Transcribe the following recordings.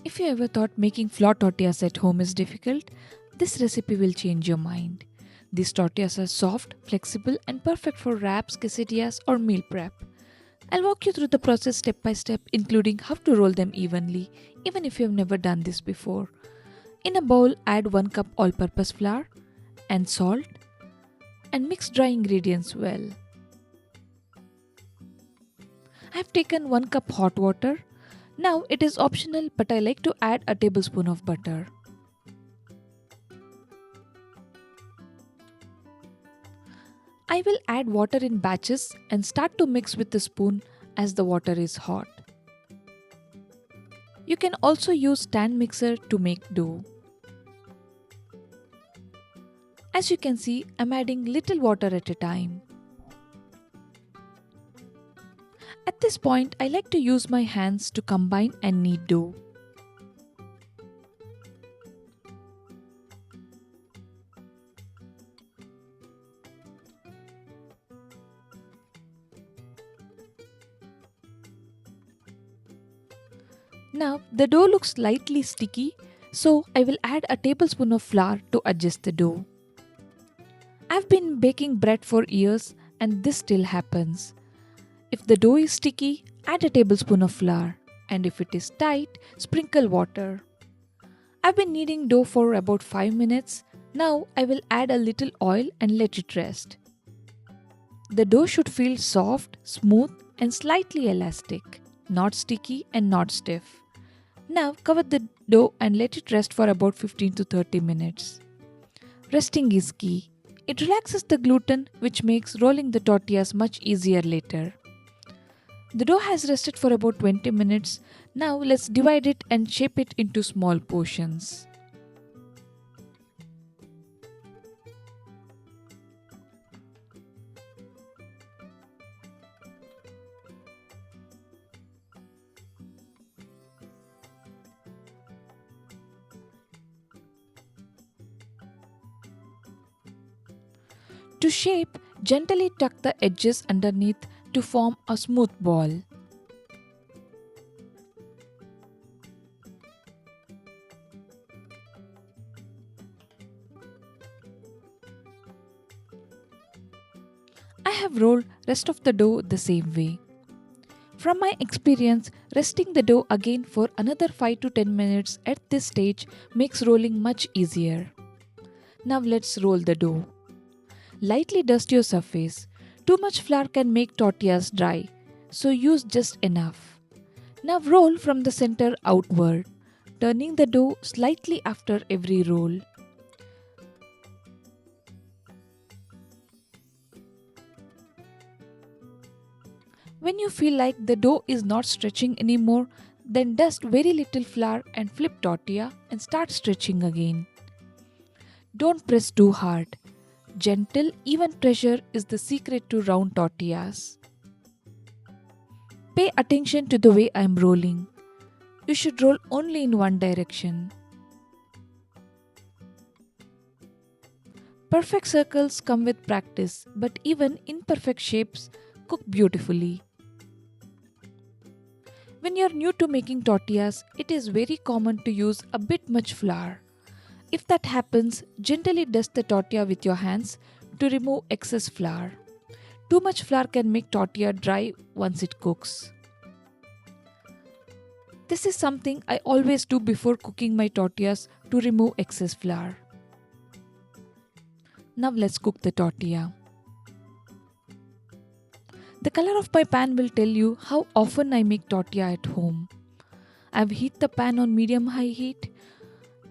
If you ever thought making flour tortillas at home is difficult, this recipe will change your mind. These tortillas are soft, flexible, and perfect for wraps, quesadillas, or meal prep. I'll walk you through the process step by step, including how to roll them evenly, even if you have never done this before. In a bowl, add 1 cup all purpose flour and salt and mix dry ingredients well. I have taken 1 cup hot water. Now it is optional, but I like to add a tablespoon of butter. I will add water in batches and start to mix with the spoon as the water is hot. You can also use stand mixer to make dough. As you can see, I'm adding little water at a time. At this point, I like to use my hands to combine and knead dough. Now the dough looks slightly sticky, so I will add a tablespoon of flour to adjust the dough. I've been baking bread for years and this still happens. If the dough is sticky, add a tablespoon of flour, and if it is tight, sprinkle water. I've been kneading dough for about 5 minutes. Now I will add a little oil and let it rest. The dough should feel soft, smooth, and slightly elastic, not sticky and not stiff. Now cover the dough and let it rest for about 15 to 30 minutes. Resting is key. It relaxes the gluten, which makes rolling the tortillas much easier later. The dough has rested for about 20 minutes. Now let's divide it and shape it into small portions. To shape, gently tuck the edges underneath to form a smooth ball. I have rolled rest of the dough the same way. From my experience, resting the dough again for another 5 to 10 minutes at this stage makes rolling much easier. Now let's roll the dough. Lightly dust your surface. Too much flour can make tortillas dry, so use just enough. Now roll from the center outward, turning the dough slightly after every roll. When you feel like the dough is not stretching anymore, then dust very little flour and flip tortilla and start stretching again. Don't press too hard. Gentle, even pressure is the secret to round tortillas. Pay attention to the way I am rolling. You should roll only in one direction. Perfect circles come with practice, but even imperfect shapes cook beautifully. When you're new to making tortillas, it is very common to use a bit much flour. If that happens, gently dust the tortilla with your hands to remove excess flour. Too much flour can make tortilla dry once it cooks. This is something I always do before cooking my tortillas to remove excess flour. Now let's cook the tortilla. The color of my pan will tell you how often I make tortilla at home. I've heated the pan on medium-high heat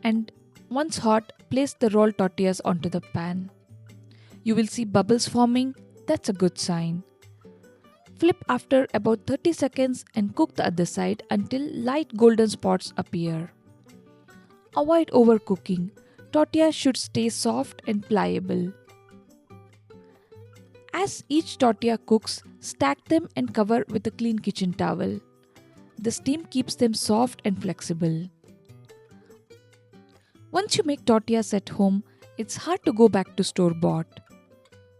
and once hot, place the rolled tortillas onto the pan. You will see bubbles forming. That's a good sign. Flip after about 30 seconds and cook the other side until light golden spots appear. Avoid overcooking. Tortillas should stay soft and pliable. As each tortilla cooks, stack them and cover with a clean kitchen towel. The steam keeps them soft and flexible. Once you make tortillas at home, it's hard to go back to store-bought.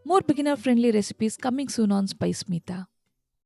More beginner-friendly recipes coming soon on Spice Mita.